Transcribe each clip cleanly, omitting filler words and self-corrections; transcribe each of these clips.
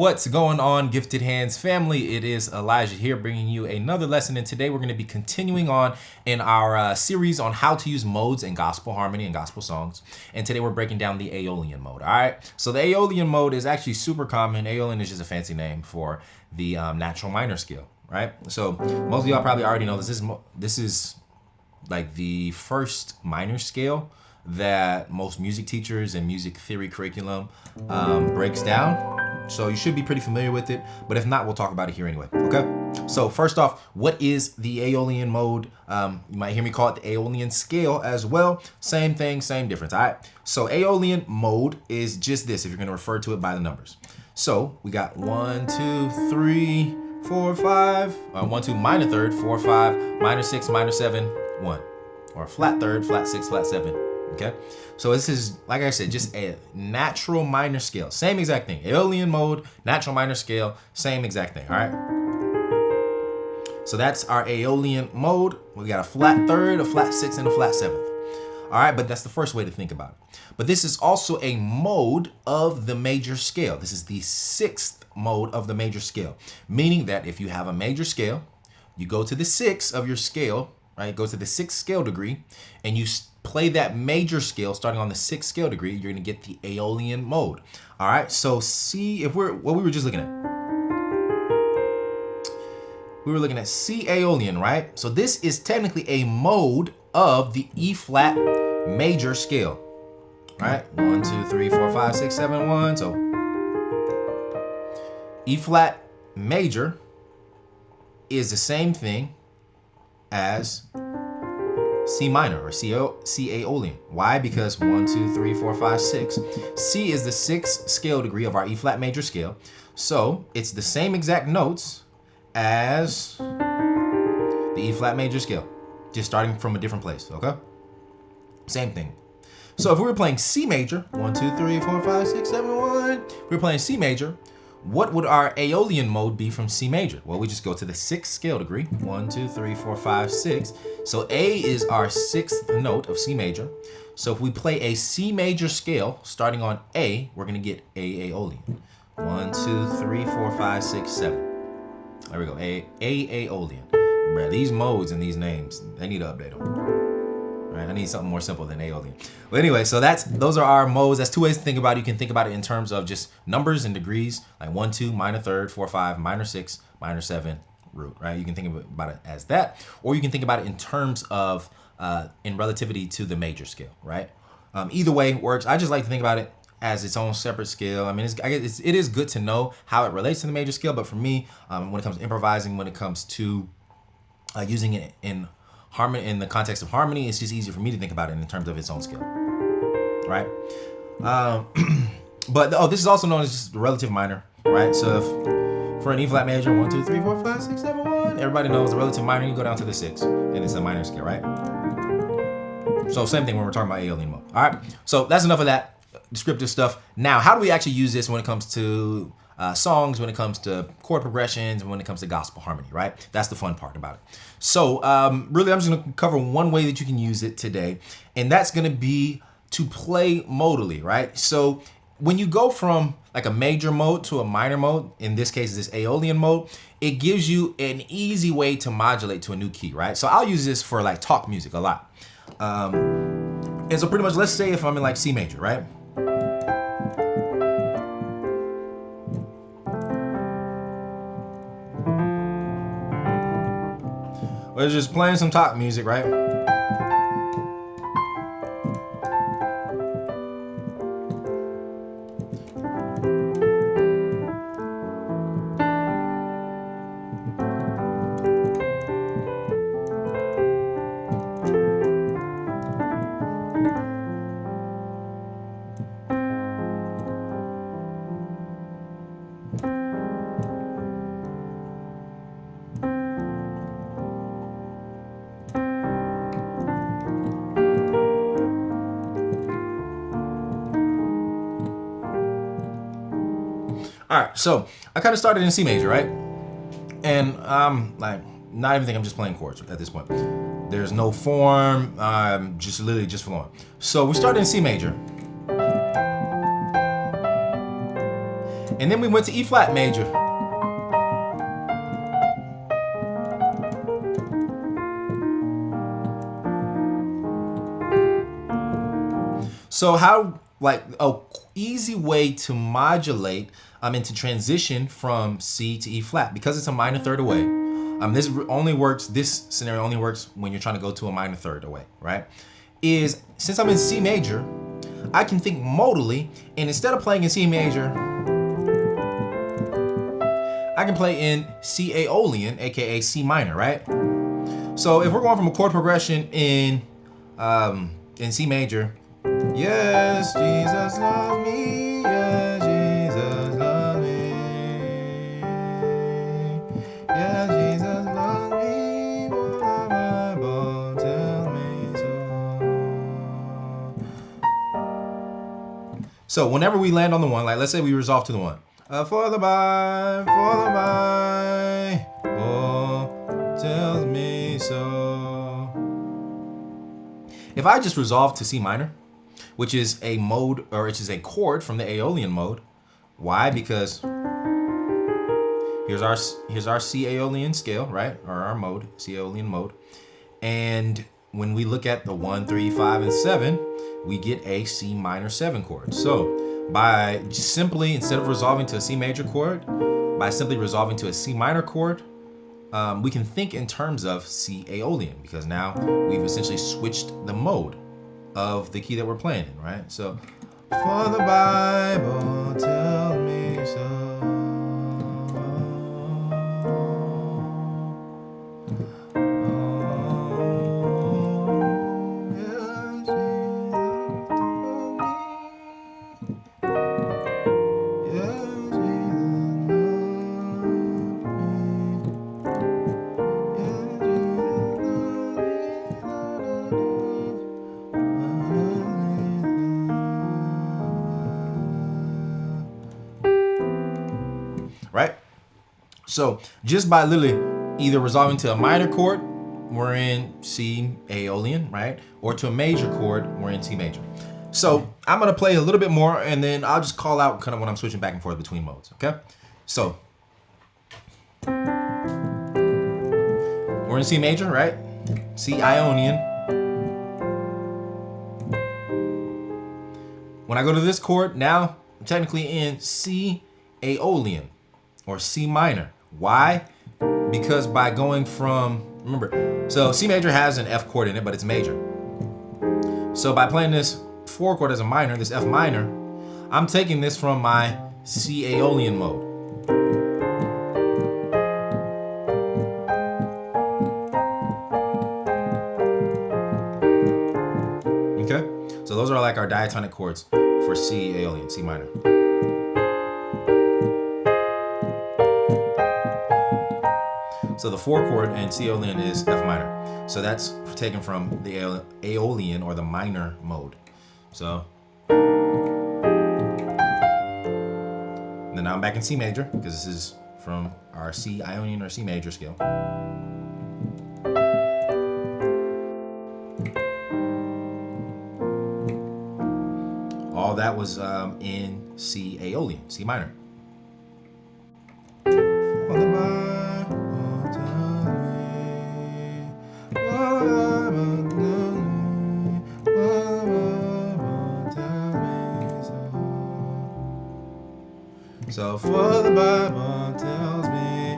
What's going on, Gifted Hands family? It is Elijah here bringing you another lesson, and today we're going to be continuing on in our series on how to use modes in gospel harmony and gospel songs. And today we're breaking down the Aeolian mode. All right, so the Aeolian mode is actually super common. Aeolian is just a fancy name for the natural minor scale, right? So most of y'all probably already know this is like the first minor scale that most music teachers and music theory curriculum breaks down. So you should be pretty familiar with it, but if not, we'll talk about it here anyway, okay? So first off, what is the Aeolian mode? You might hear me call it the Aeolian scale as well. Same thing, same difference, all right? So Aeolian mode is just this, if you're gonna refer to it by the numbers. So we got 1, 2, 3, 4, 5, 1, 2, minor third, 4, 5, minor 6, minor 7, 1. Or flat third, flat 6, flat 7, okay? So this is, like I said, just a natural minor scale. Same exact thing. Aeolian mode, natural minor scale, same exact thing, all right? So that's our Aeolian mode. We got a flat third, a flat 6, and a flat 7th. All right, but that's the first way to think about it. But this is also a mode of the major scale. This is the 6th mode of the major scale, meaning that if you have a major scale, you go to the 6th of your scale, right? Go to the 6th scale degree, and you play that major scale starting on the 6th scale degree, you're gonna get the Aeolian mode. All right, so see if what we were just looking at. We were looking at C Aeolian, right? So this is technically a mode of the E flat major scale, right? 1, 2, 3, 4, 5, 6, 7, 1. So E flat major is the same thing as C minor or C Aeolian. Why? Because 1, 2, 3, 4, 5, 6. C is the 6th scale degree of our E flat major scale. So it's the same exact notes as the E flat major scale, just starting from a different place, okay? Same thing. So if we were playing C major, 1, 2, 3, 4, 5, 6, 7, 1. If we were playing C major, what would our Aeolian mode be from C major? Well, we just go to the 6th scale degree. 1, 2, 3, 4, 5, 6. So A is our 6th note of C major. So if we play a C major scale starting on A, we're gonna get A Aeolian. 1, 2, 3, 4, 5, 6, 7. There we go, A Aeolian. Bruh, these modes and these names, they need to update them. Right, I need something more simple than Aeolian. But anyway, so those are our modes. That's two ways to think about it. You can think about it in terms of just numbers and degrees, like 1, 2, minor third, 4, 5, minor 6, minor 7, root, right? You can think about it as that, or you can think about it in terms of in relativity to the major scale, right? Either way works. I just like to think about it as its own separate scale. I mean, it is good to know how it relates to the major scale, but for me, when it comes to improvising, when it comes to using it in harmony, in the context of harmony, it's just easier for me to think about it in terms of its own scale, right? But this is also known as just relative minor, right? So if for an E flat major, 1, 2, 3, 4, 5, 6, 7, 1, everybody knows the relative minor, you go down to the 6, and it's a minor scale, right? So same thing when we're talking about Aeolian mode. All right, so that's enough of that descriptive stuff. Now, how do we actually use this when it comes to songs, when it comes to chord progressions, and when it comes to gospel harmony, right? That's the fun part about it. So really, I'm just gonna cover one way that you can use it today, and that's gonna be to play modally, right? So when you go from like a major mode to a minor mode, in this case, this Aeolian mode, it gives you an easy way to modulate to a new key, right? So I'll use this for like talk music a lot. And so pretty much, let's say if I'm in like C major, right? We're just playing some talk music, right? All right, so I kind of started in C major, right? And I'm like, not even think I'm just playing chords at this point. There's no form, just literally just flowing. So we started in C major. And then we went to E flat major. So how, like, a easy way to modulate and to transition from C to E flat, because it's a minor third away. This scenario only works when you're trying to go to a minor third away, right? Is since I'm in C major, I can think modally, and instead of playing in C major, I can play in C Aeolian, aka C minor, right? So if we're going from a chord progression in C major, yes, Jesus loves me, yes, Jesus loves me, yes, Jesus loves me, for the Bible tells me so. So whenever we land on the one, like let's say we resolve to the one, for the Bible tells me so. If I just resolve to C minor, which is a mode, or which is a chord from the Aeolian mode. Why? Because here's our C Aeolian scale, right? Or our mode, C Aeolian mode. And when we look at the 1, 3, 5, and 7, we get a C minor 7 chord. So by just simply, instead of resolving to a C major chord, by simply resolving to a C minor chord, we can think in terms of C Aeolian, because now we've essentially switched the mode of the key that we're playing in, right? So, for the Bible tells me so. Right? So just by literally either resolving to a minor chord, we're in C Aeolian, right? Or to a major chord, we're in C major. So I'm gonna play a little bit more, and then I'll just call out kind of when I'm switching back and forth between modes, okay? So we're in C major, right? C Ionian. When I go to this chord, now I'm technically in C Aeolian, or C minor. Why? Because by going from, remember, so C major has an F chord in it, but it's major. So by playing this 4 chord as a minor, this F minor, I'm taking this from my C Aeolian mode. Okay? So those are like our diatonic chords for C Aeolian, C minor. So the 4 chord in C Aeolian is F minor. So that's taken from the Aeolian, or the minor mode. So then now I'm back in C major, because this is from our C Ionian or C major scale. All that was in C Aeolian, C minor. So for the Bible tells me,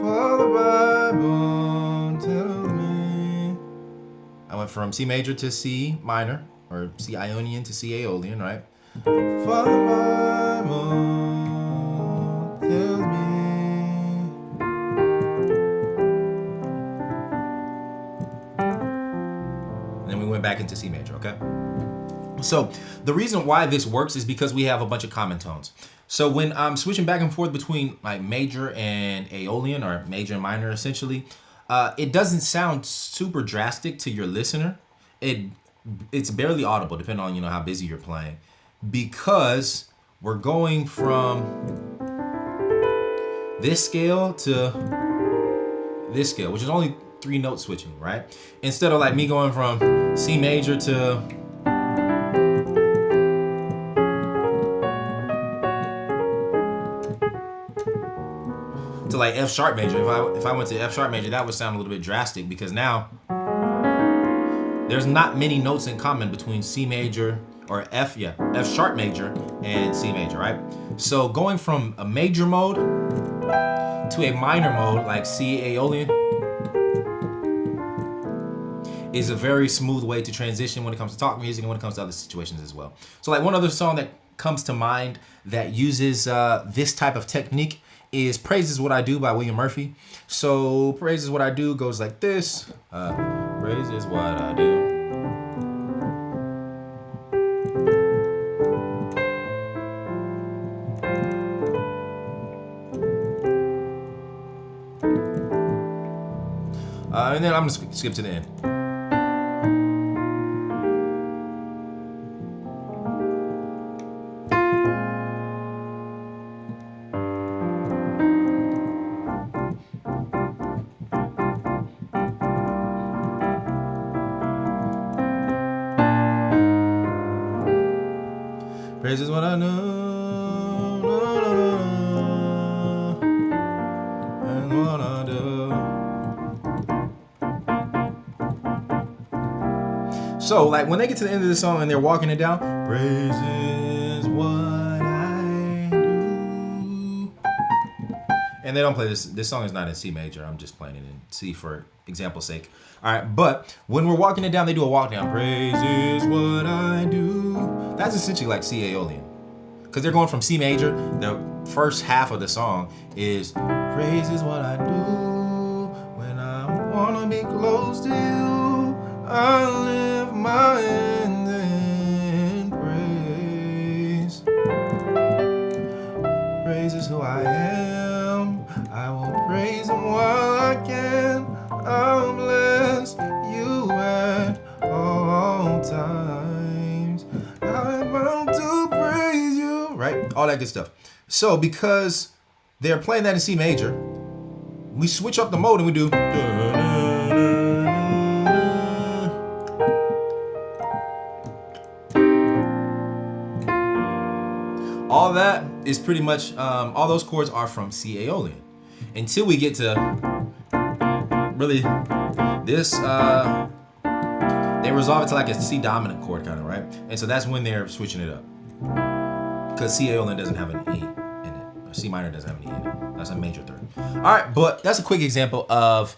for the Bible tells me. I went from C major to C minor, or C Ionian to C Aeolian, right? For the Bible tells me. And then we went back into C major, okay? So the reason why this works is because we have a bunch of common tones. So when I'm switching back and forth between like major and Aeolian, or major and minor essentially, it doesn't sound super drastic to your listener. It's barely audible, depending on how busy you're playing, because we're going from this scale to this scale, which is only 3 note switching, right? Instead of like me going from C major to like F sharp major. If I went to F sharp major, that would sound a little bit drastic because now there's not many notes in common between C major or F sharp major and C major, right? So going from a major mode to a minor mode like C Aeolian is a very smooth way to transition when it comes to talk music and when it comes to other situations as well. So like one other song that comes to mind that uses this type of technique is Praise Is What I Do by William Murphy. So Praise Is What I Do goes like this. Praise is what I do. And then I'm gonna skip to the end. Praise is what I know. And what I do. So, like, when they get to the end of the song and they're walking it down, praise is what I do. And they don't play this. This song is not in C major. I'm just playing it in C for example's sake. All right, but when we're walking it down, they do a walk down. Praise is what I do. That's essentially like C Aeolian, because they're going from C major. The first half of the song is praise is what I do when I wanna be close to you. I lift my hands in praise. Praise is who I am. I will praise him while I can. I'll bless you at all times. I'm bound to praise you. Right? All that good stuff. So because they're playing that in C major, we switch up the mode and we do. All that is pretty much, all those chords are from C Aeolian. Until we get to really this, they resolve it to like a C dominant chord kind of, right? And so that's when they're switching it up. Because C Aeolian doesn't have an E in it. Or C minor doesn't have an E in it. That's a major third. All right, but that's a quick example of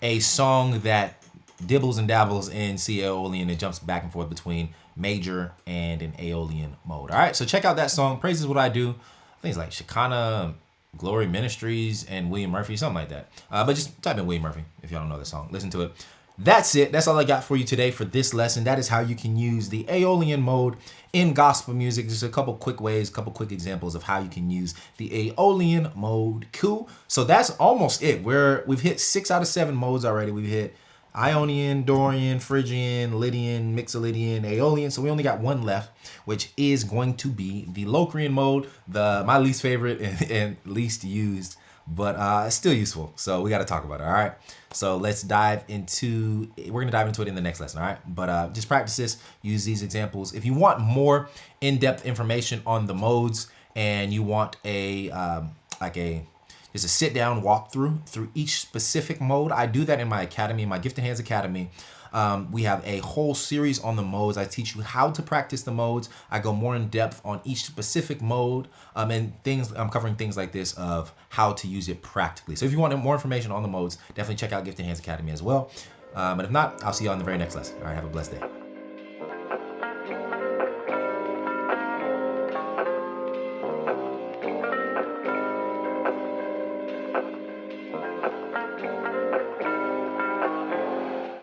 a song that dibbles and dabbles in C Aeolian. It jumps back and forth between major and an Aeolian mode. All right, so check out that song, Praise Is What I Do. I think it's like Shekinah Glory Ministries and William Murphy, something like that. But just type in William Murphy if y'all don't know the song. Listen to it. That's it. That's all I got for you today for this lesson. That is how you can use the Aeolian mode in gospel music. Just a couple quick ways, couple quick examples of how you can use the Aeolian mode. Cool. So that's almost it. We've hit 6 out of 7 modes already. We've hit Ionian, Dorian, Phrygian, Lydian, Mixolydian, Aeolian. So we only got one left, which is going to be the Locrian mode, my least favorite and least used, but it's still useful. So we got to talk about it. All right. So let's we're going to dive into it in the next lesson. All right. But just practice this, use these examples. If you want more in-depth information on the modes and you want just a sit-down walkthrough through each specific mode, I do that in my academy, my Gifted Hands Academy. We have a whole series on the modes. I teach you how to practice the modes. I go more in depth on each specific mode and I'm covering things like this of how to use it practically. So if you want more information on the modes, definitely check out Gifted Hands Academy as well. But if not, I'll see you on the very next lesson. All right, have a blessed day.